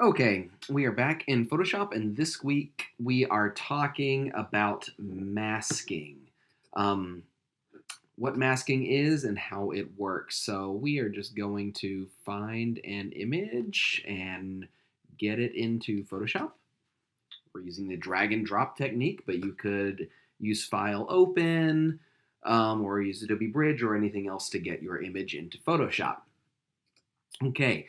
Okay, we are back in Photoshop, and this week we are talking about masking. Um, what masking is and how it works. So we are just going to find an image and get it into Photoshop. We're using the drag and drop technique, but you could use File Open or use Adobe Bridge or anything else to get your image into Photoshop. Okay,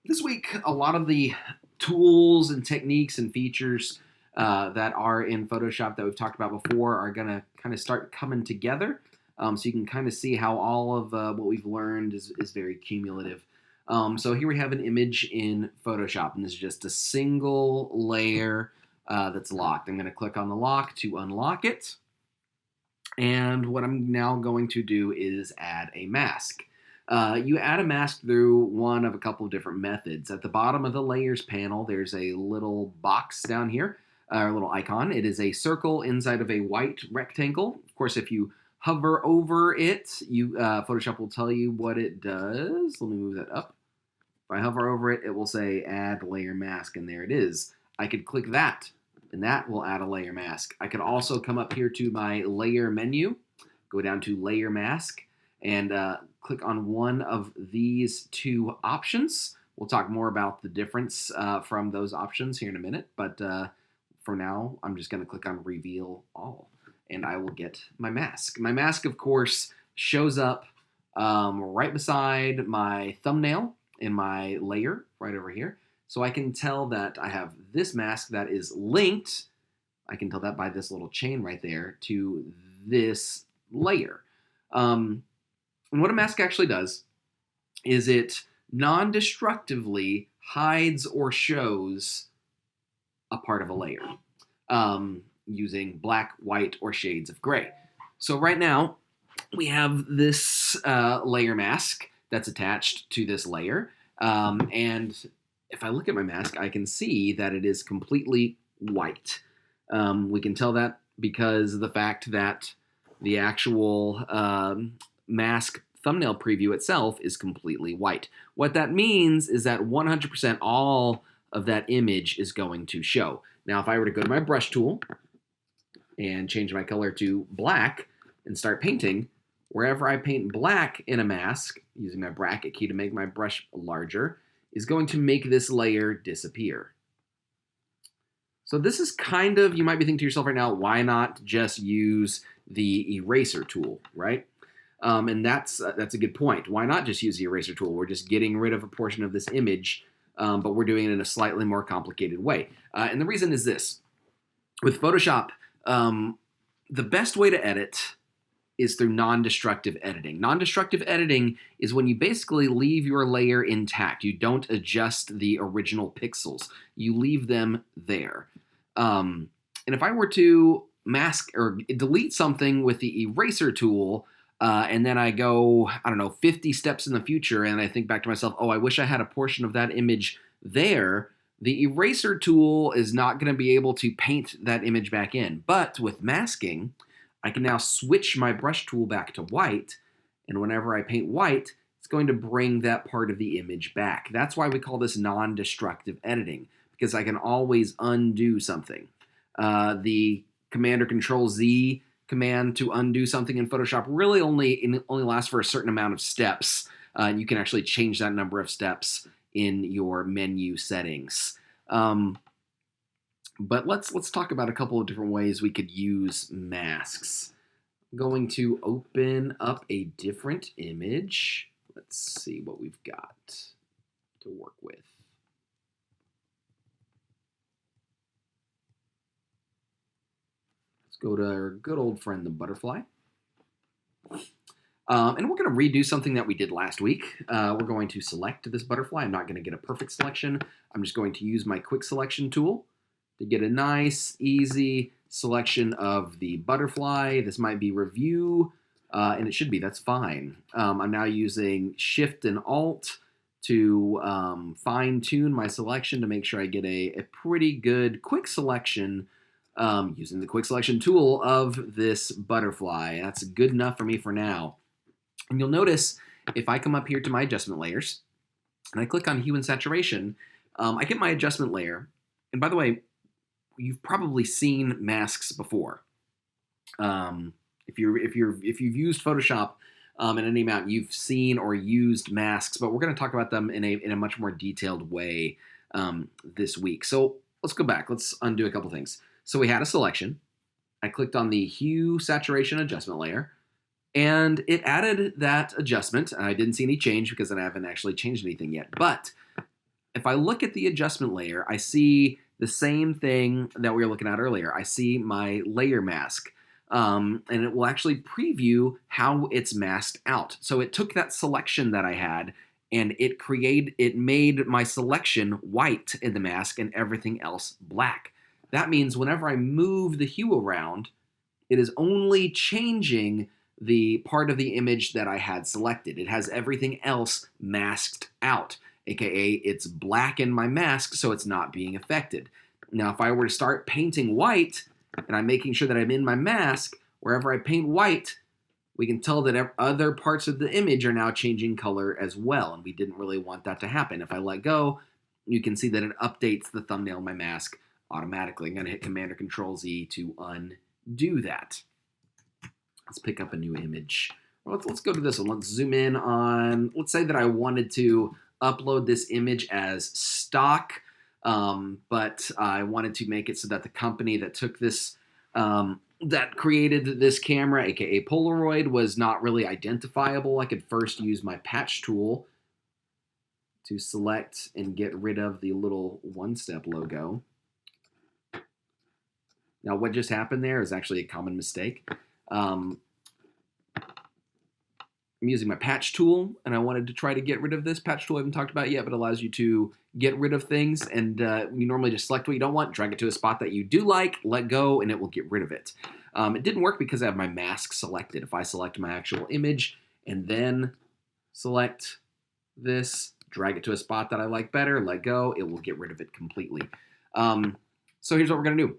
this week, a lot of the tools and techniques and features that are in Photoshop that we've talked about before are going to kind of start coming together. So you can kind of see how all of what we've learned is very cumulative. So here we have an image in Photoshop, and this is just a single layer that's locked. I'm going to click on the lock to unlock it. And what I'm now going to do is add a mask. You add a mask through one of a couple of different methods. At the bottom of the Layers panel, there's a little box down here, or a little icon. It is a circle inside of a white rectangle. Of course, if you hover over it, Photoshop will tell you what it does. Let me move that up. If I hover over it, it will say Add Layer Mask, and there it is. I could click that, and that will add a layer mask. I could also come up here to my Layer menu, go down to Layer Mask, and click on one of these two options. We'll talk more about the difference from those options here in a minute, but for now, I'm just going to click on Reveal All, and I will get my mask. My mask, of course, shows up right beside my thumbnail in my layer right over here, so I can tell that I have this mask that is linked. I can tell that by this little chain right there to this layer. And what a mask actually does is it non-destructively hides or shows a part of a layer using black, white, or shades of gray. So right now, we have this layer mask that's attached to this layer. And if I look at my mask, I can see that it is completely white. We can tell that because of the fact that the actual mask thumbnail preview itself is completely white. What that means is that 100% all of that image is going to show. Now, if I were to go to my brush tool and change my color to black and start painting, wherever I paint black in a mask, using my bracket key to make my brush larger, is going to make this layer disappear. So this is kind of, you might be thinking to yourself right now, why not just use the eraser tool, right? And that's a good point. Why not just use the eraser tool? We're just getting rid of a portion of this image, but we're doing it in a slightly more complicated way. And the reason is this. With Photoshop, the best way to edit is through non-destructive editing. Non-destructive editing is when you basically leave your layer intact. You don't adjust the original pixels. You leave them there. And if I were to mask or delete something with the eraser tool, and then I go, I don't know, 50 steps in the future, and I think back to myself, oh, I wish I had a portion of that image there, the eraser tool is not going to be able to paint that image back in. But with masking, I can now switch my brush tool back to white, and whenever I paint white, it's going to bring that part of the image back. That's why we call this non-destructive editing, because I can always undo something. The Command or Control Z command to undo something in Photoshop really only lasts for a certain amount of steps. You can actually change that number of steps in your menu settings. But let's talk about a couple of different ways we could use masks. I'm going to open up a different image. Let's see what we've got to work with. Go to our good old friend, the butterfly. And we're going to redo something that we did last week. We're going to select this butterfly. I'm not going to get a perfect selection. I'm just going to use my quick selection tool to get a nice, easy selection of the butterfly. This might be review, and it should be. That's fine. I'm now using Shift and Alt to fine-tune my selection to make sure I get a pretty good quick selection using the quick selection tool of this butterfly. That's good enough for me for now. And you'll notice if I come up here to my adjustment layers and I click on hue and saturation, I get my adjustment layer. And by the way, you've probably seen masks before. If you've used Photoshop in any amount, you've seen or used masks, but we're going to talk about them in a much more detailed way this week. So let's go back. Let's undo a couple things. So we had a selection. I clicked on the hue saturation adjustment layer, and it added that adjustment. I didn't see any change because I haven't actually changed anything yet. But if I look at the adjustment layer, I see the same thing that we were looking at earlier. I see my layer mask. And it will actually preview how it's masked out. So it took that selection that I had and it made my selection white in the mask and everything else black. That means whenever I move the hue around, it is only changing the part of the image that I had selected. It has everything else masked out, aka it's black in my mask, so it's not being affected. Now, if I were to start painting white, and I'm making sure that I'm in my mask, wherever I paint white, we can tell that other parts of the image are now changing color as well, and we didn't really want that to happen. If I let go, you can see that it updates the thumbnail of my mask automatically. I'm going to hit Command or Control Z to undo that. Let's pick up a new image. Well, let's go to this one. Let's zoom in on, let's say that I wanted to upload this image as stock, but I wanted to make it so that the company that took this, that created this camera, aka Polaroid, was not really identifiable. I could first use my patch tool to select and get rid of the little one-step logo. Now, what just happened there is actually a common mistake. I'm using my patch tool, and I wanted to try to get rid of this. Patch tool I haven't talked about yet, but allows you to get rid of things. And you normally just select what you don't want, drag it to a spot that you do like, let go, and it will get rid of it. It didn't work because I have my mask selected. If I select my actual image and then select this, drag it to a spot that I like better, let go, it will get rid of it completely. So here's what we're going to do.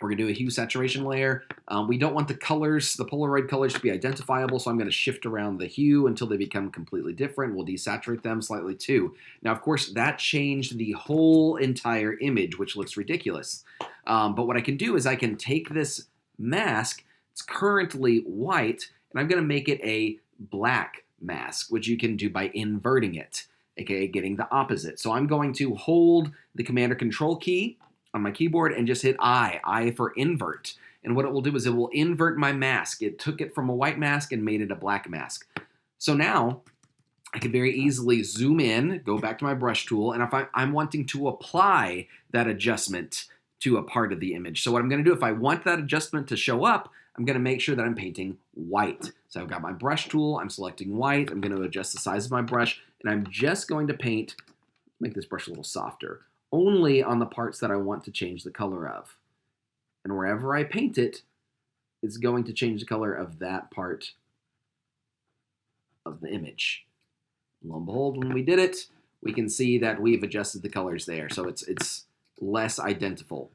We're going to do a hue saturation layer. We don't want the colors, the Polaroid colors, to be identifiable, so I'm going to shift around the hue until they become completely different. We'll desaturate them slightly too. Now, of course, that changed the whole entire image, which looks ridiculous. But what I can do is I can take this mask, it's currently white, and I'm going to make it a black mask, which you can do by inverting it, aka getting the opposite. So I'm going to hold the Command or Control key on my keyboard and just hit I for invert. And what it will do is it will invert my mask. It took it from a white mask and made it a black mask. So now I can very easily zoom in, go back to my brush tool, and if I'm wanting to apply that adjustment to a part of the image. So what I'm going to do, if I want that adjustment to show up, I'm going to make sure that I'm painting white. So I've got my brush tool, I'm selecting white, I'm going to adjust the size of my brush, and I'm just going to paint, make this brush a little softer, only on the parts that I want to change the color of. And wherever I paint it, it's going to change the color of that part of the image. Lo and behold, when we did it, we can see that we've adjusted the colors there. So it's less identifiable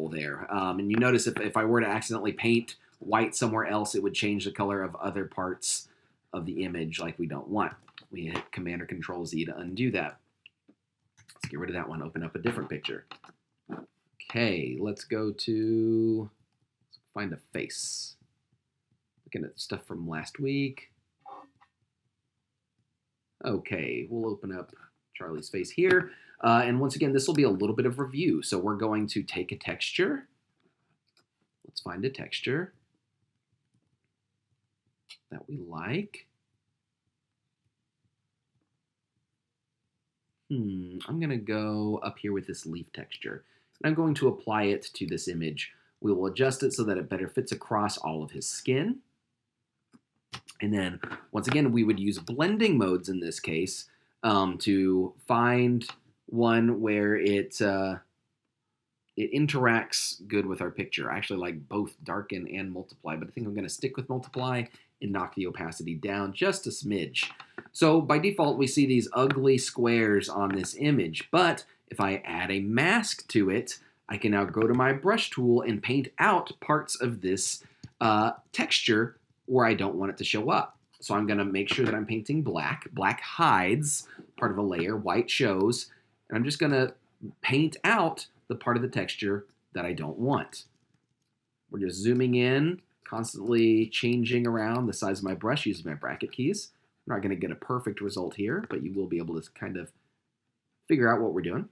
there. And you notice if I were to accidentally paint white somewhere else, it would change the color of other parts of the image like we don't want. We hit Command or Control Z to undo that. Let's get rid of that one, open up a different picture. Okay, let's go to, let's find a face. Looking at stuff from last week. Okay, we'll open up Charlie's face here. And once again, this will be a little bit of review. So we're going to take a texture. Let's find a texture that we like. I'm going to go up here with this leaf texture. And I'm going to apply it to this image. We will adjust it so that it better fits across all of his skin. And then, once again, we would use blending modes in this case to find one where it interacts good with our picture. I actually like both darken and multiply, but I think I'm going to stick with multiply and knock the opacity down just a smidge. So by default, we see these ugly squares on this image, but if I add a mask to it, I can now go to my brush tool and paint out parts of this texture where I don't want it to show up. So I'm going to make sure that I'm painting black. Black hides part of a layer, white shows, and I'm just going to paint out the part of the texture that I don't want. We're just zooming in, constantly changing around the size of my brush using my bracket keys. I'm not going to get a perfect result here, but you will be able to kind of figure out what we're doing.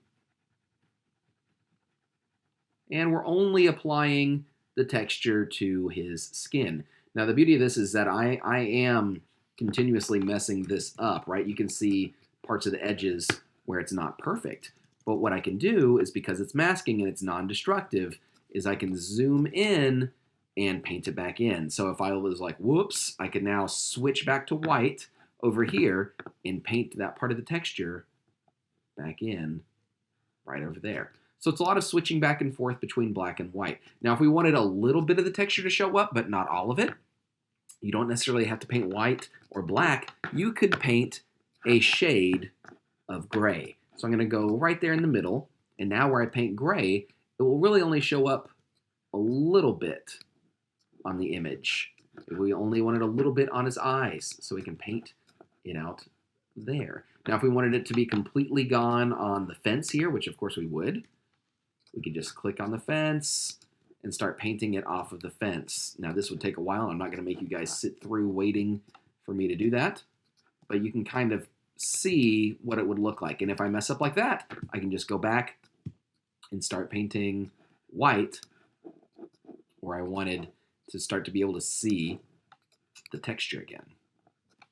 And we're only applying the texture to his skin. Now, the beauty of this is that I am continuously messing this up, right? You can see parts of the edges where it's not perfect. But what I can do is, because it's masking and it's non-destructive, is I can zoom in and paint it back in. So if I was like, whoops, I can now switch back to white over here and paint that part of the texture back in right over there. So it's a lot of switching back and forth between black and white. Now, if we wanted a little bit of the texture to show up, but not all of it, you don't necessarily have to paint white or black. You could paint a shade of gray. So I'm going to go right there in the middle, and now where I paint gray, it will really only show up a little bit on the image. We only wanted a little bit on his eyes, so we can paint it out there. Now, if we wanted it to be completely gone on the fence here, which of course we would, we could just click on the fence and start painting it off of the fence. Now, this would take a while. I'm not going to make you guys sit through waiting for me to do that, but you can kind of see what it would look like. And if I mess up like that, I can just go back and start painting white where I wanted to start to be able to see the texture again.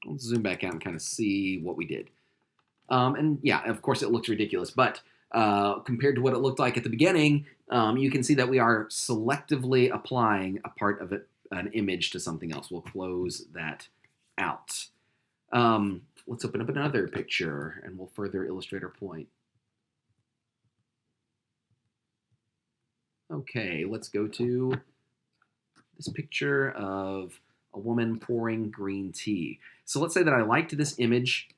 Let's zoom back out and kind of see what we did. And yeah, of course it looks ridiculous, but compared to what it looked like at the beginning, you can see that we are selectively applying a part of it, an image, to something else. We'll close that out. Let's open up another picture and we'll further illustrate our point. Okay, let's go to this picture of a woman pouring green tea. So let's say that I liked this image,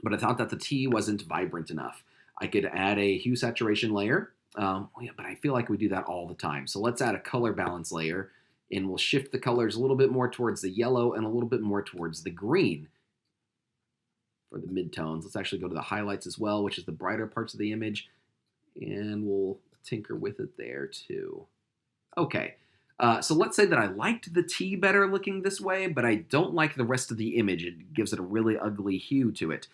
but I thought that the tea wasn't vibrant enough. I could add a hue saturation layer, but I feel like we do that all the time. So let's add a color balance layer, and we'll shift the colors a little bit more towards the yellow and a little bit more towards the green for the midtones. Let's actually go to the highlights as well, which is the brighter parts of the image, and we'll tinker with it there too. Okay, so let's say that I liked the tea better looking this way, but I don't like the rest of the image. It gives it a really ugly hue to it.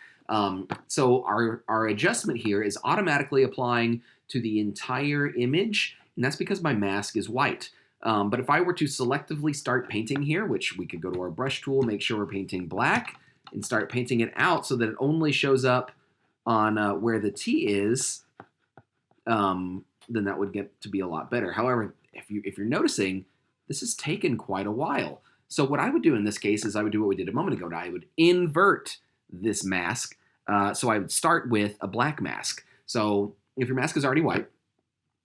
So our adjustment here is automatically applying to the entire image, and that's because my mask is white. But if I were to selectively start painting here, which we could go to our brush tool, make sure we're painting black, and start painting it out so that it only shows up on where the T is, then that would get to be a lot better. However, if you're noticing, this has taken quite a while. So what I would do in this case is I would do what we did a moment ago. I would invert this mask. So I would start with a black mask. So if your mask is already white,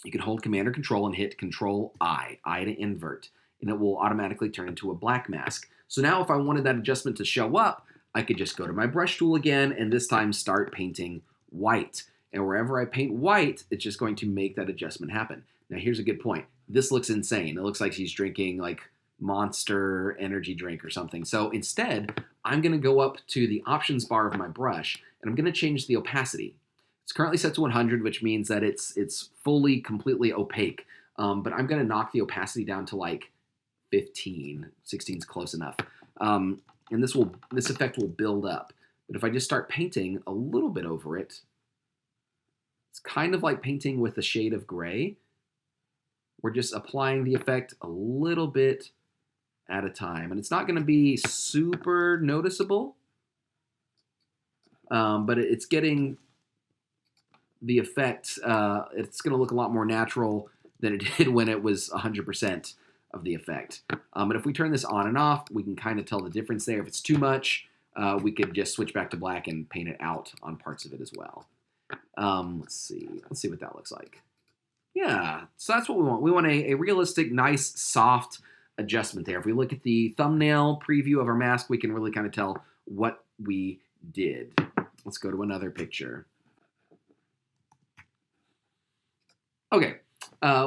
you can hold Command or Control and hit Control-I to invert, and it will automatically turn into a black mask. So now if I wanted that adjustment to show up, I could just go to my brush tool again and this time start painting white. And wherever I paint white, it's just going to make that adjustment happen. Now here's a good point. This looks insane. It looks like she's drinking like Monster energy drink or something. So instead, I'm going to go up to the options bar of my brush and I'm going to change the opacity. It's currently set to 100, which means that it's fully, completely opaque. But I'm going to knock the opacity down to like 15. 16 is close enough. And this effect will build up. But if I just start painting a little bit over it, it's kind of like painting with a shade of gray. We're just applying the effect a little bit at a time. And it's not going to be super noticeable, but it's getting the effect. It's going to look a lot more natural than it did when it was 100% of the effect. But if we turn this on and off, we can kind of tell the difference there. If it's too much, we could just switch back to black and paint it out on parts of it as well. Let's see what that looks like. Yeah, so that's what we want. We want a realistic, nice, soft adjustment there. If we look at the thumbnail preview of our mask, we can really kind of tell what we did. Let's go to another picture. Okay,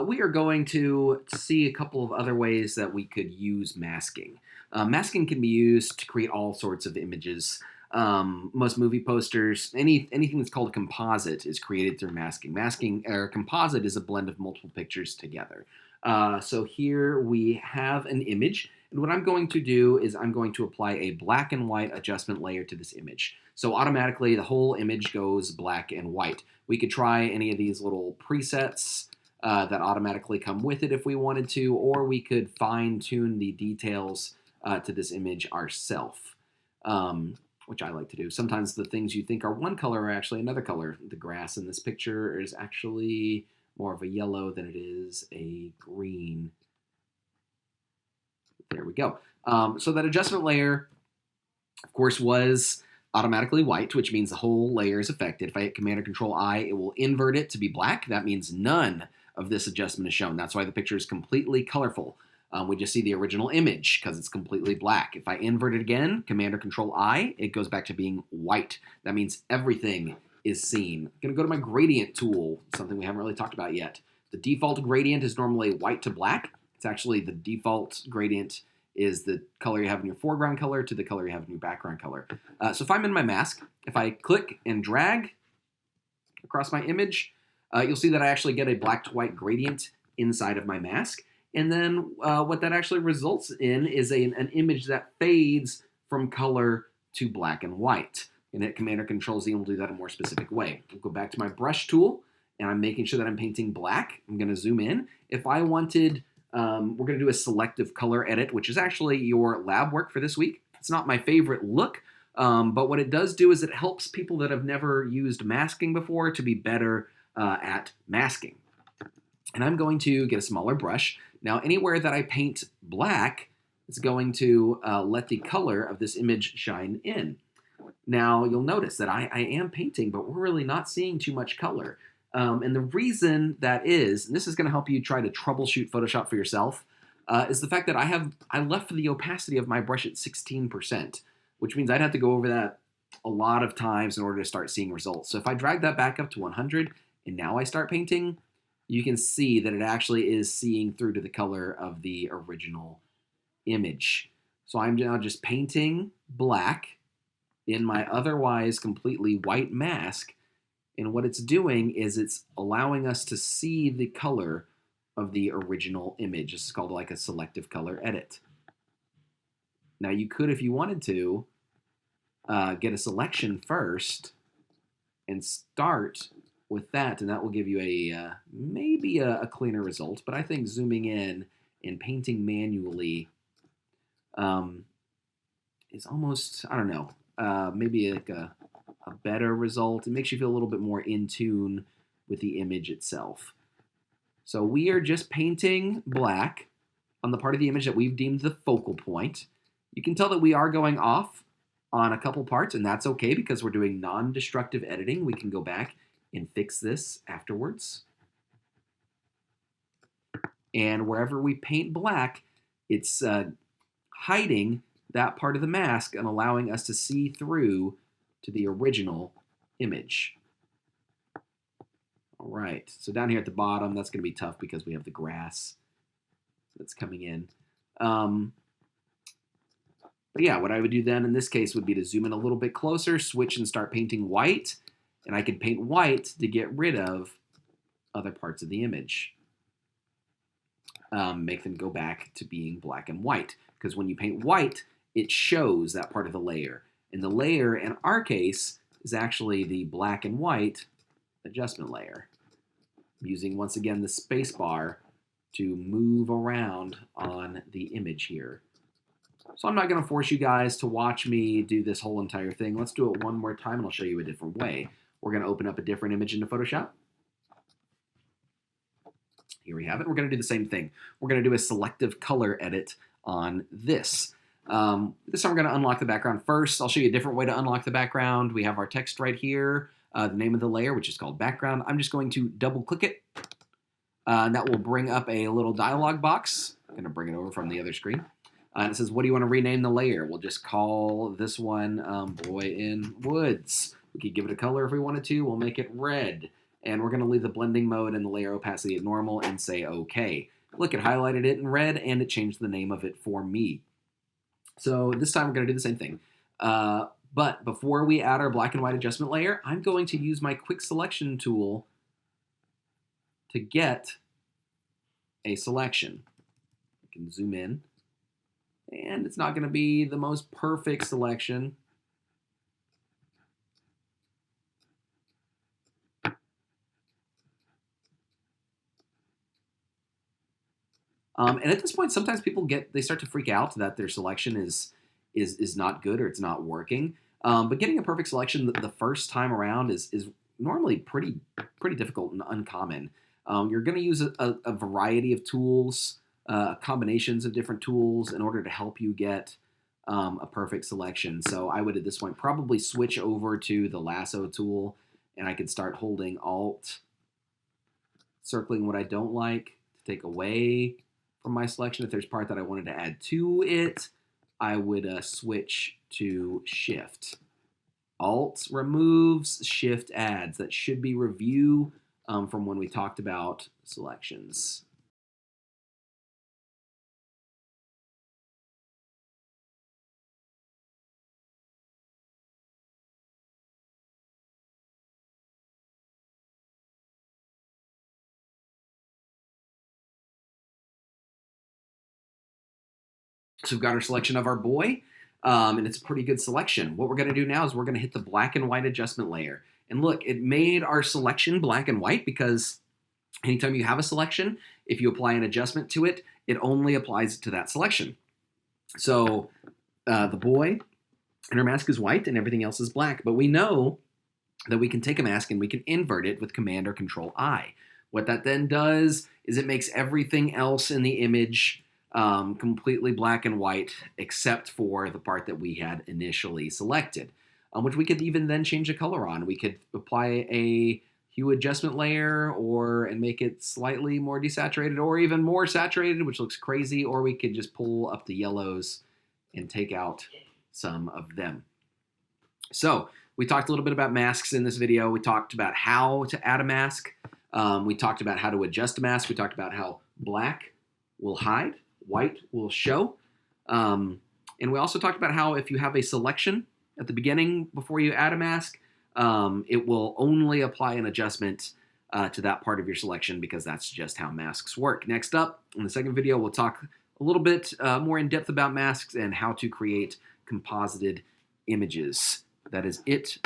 we are going to see a couple of other ways that we could use masking. Masking can be used to create all sorts of images. most movie posters, anything that's called a composite is created through masking. Masking or composite is a blend of multiple pictures together. So here we have an image, and what I'm going to do is I'm going to apply a black and white adjustment layer to this image. So automatically the whole image goes black and white. We could try any of these little presets that automatically come with it if we wanted to, or we could fine tune the details to this image ourselves. Which I like to do. Sometimes the things you think are one color are actually another color. The grass in this picture is actually more of a yellow than it is a green. There we go. So that adjustment layer, of course, was automatically white, which means the whole layer is affected. If I hit Command or Control I, it will invert it to be black. That means none of this adjustment is shown. That's why the picture is completely colorful. We just see the original image because it's completely black. If I invert it again, Command or Control I, it goes back to being white. That means everything is seen. I'm going to go to my gradient tool, something we haven't really talked about yet. The default gradient is normally white to black. It's actually the default gradient is the color you have in your foreground color to the color you have in your background color. So if I'm in my mask, if I click and drag across my image, you'll see that I actually get a black to white gradient inside of my mask. And then what that actually results in is an image that fades from color to black and white. And hit Command or Control Z and we'll do that in a more specific way. I'll go back to my brush tool, and I'm making sure that I'm painting black. I'm going to zoom in. If I wanted, we're going to do a selective color edit, which is actually your lab work for this week. It's not my favorite look, but what it does do is it helps people that have never used masking before to be better at masking. And I'm going to get a smaller brush. Now, anywhere that I paint black, it's going to let the color of this image shine in. Now, you'll notice that I am painting, but we're really not seeing too much color. And the reason that is, and this is going to help you try to troubleshoot Photoshop for yourself, is the fact that I left the opacity of my brush at 16%, which means I'd have to go over that a lot of times in order to start seeing results. So if I drag that back up to 100, and now I start painting, you can see that it actually is seeing through to the color of the original image. So I'm now just painting black in my otherwise completely white mask, and what it's doing is it's allowing us to see the color of the original image. This is called like a selective color edit. Now you could, if you wanted to, get a selection first and start with that, and that will give you a maybe a cleaner result. But I think zooming in and painting manually is almost, I don't know, maybe like a better result. It makes you feel a little bit more in tune with the image itself. So we are just painting black on the part of the image that we've deemed the focal point. You can tell that we are going off on a couple parts, and that's okay because we're doing non-destructive editing. We can go back and fix this afterwards. And wherever we paint black, it's hiding that part of the mask and allowing us to see through to the original image. All right, so down here at the bottom, that's going to be tough because we have the grass that's coming in. But yeah, what I would do then in this case would be to zoom in a little bit closer, switch and start painting white, and I can paint white to get rid of other parts of the image. Make them go back to being black and white, because when you paint white, it shows that part of the layer. And the layer, in our case, is actually the black and white adjustment layer. I'm using, once again, the space bar to move around on the image here. So I'm not going to force you guys to watch me do this whole entire thing. Let's do it one more time, and I'll show you a different way. We're going to open up a different image into Photoshop. Here we have it. We're going to do the same thing. We're going to do a selective color edit on this. This time we're going to unlock the background first. I'll show you a different way to unlock the background. We have our text right here, the name of the layer, which is called background. I'm just going to double click it, and that will bring up a little dialog box. I'm going to bring it over from the other screen. And it says, what do you want to rename the layer? We'll just call this one Boy in Woods. We could give it a color if we wanted to. We'll make it red. And we're going to leave the blending mode and the layer opacity at normal and say OK. Look, it highlighted it in red, and it changed the name of it for me. So this time we're going to do the same thing. But before we add our black and white adjustment layer, I'm going to use my quick selection tool to get a selection. I can zoom in, and it's not going to be the most perfect selection. And at this point, sometimes people they start to freak out that their selection is not good or it's not working. But getting a perfect selection the first time around is normally pretty difficult and uncommon. You're going to use a variety of tools, combinations of different tools in order to help you get a perfect selection. So I would at this point probably switch over to the lasso tool, and I could start holding Alt, circling what I don't like to take away from my selection. If there's part that I wanted to add to it, I would switch to Shift. Alt removes, Shift adds. That should be review from when we talked about selections. So we've got our selection of our boy, and it's a pretty good selection. What we're going to do now is we're going to hit the black and white adjustment layer. And look, it made our selection black and white because anytime you have a selection, if you apply an adjustment to it, it only applies to that selection. So the boy and our mask is white and everything else is black. But we know that we can take a mask and we can invert it with Command or Control I. What that then does is it makes everything else in the image completely black and white except for the part that we had initially selected, which we could even then change the color on. We could apply a hue adjustment layer and make it slightly more desaturated or even more saturated, which looks crazy, or we could just pull up the yellows and take out some of them. So we talked a little bit about masks in this video. We talked about how to add a mask. We talked about how to adjust a mask. We talked about how black will hide, white will show. And we also talked about how if you have a selection at the beginning before you add a mask, it will only apply an adjustment to that part of your selection because that's just how masks work. Next up, in the second video, we'll talk a little bit more in depth about masks and how to create composited images. That is it